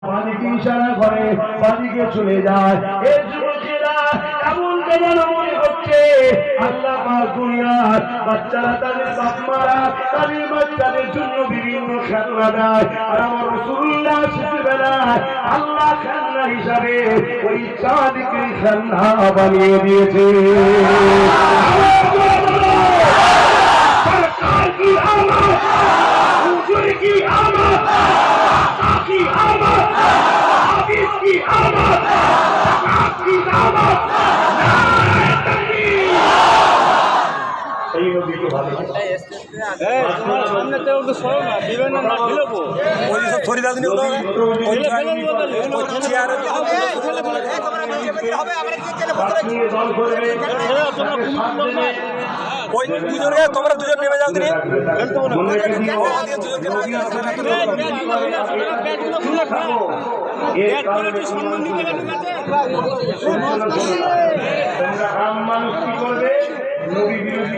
বাদিকে ইশারা করে বাদিকে চলে যায়। এই যুবকেরা এমন বেদনা মনে হচ্ছে আল্লাহ পাক দুনিয়ার বাচ্চারা তাদের বাপ মারা তাদের বাচ্চাদের জন্য বিভিন্ন খেলনা দেয়, আর আমার রাসূলুল্লাহ শেষবেলায় আল্লাহ খেলনা হিসাবে ওই চাঁদকে খেলনা বানিয়ে দিয়েছে। সরকার কি আমার, হুজুর কি আমার, কি আমার, হাবিব কি আমার, জাকাত কি আমার, নারায়ে তাকবীর। এই নবীকে ভালোবাসা সামনেতে ওটা সরো না, দিবেন না ফেলবো ওই সব ছড়ি দাও দিও ওই চেয়ারে ওই দুজনে তোমরা দুজন নেমে যাও দিনে মানুষ কি করবে, নবী বিরোধী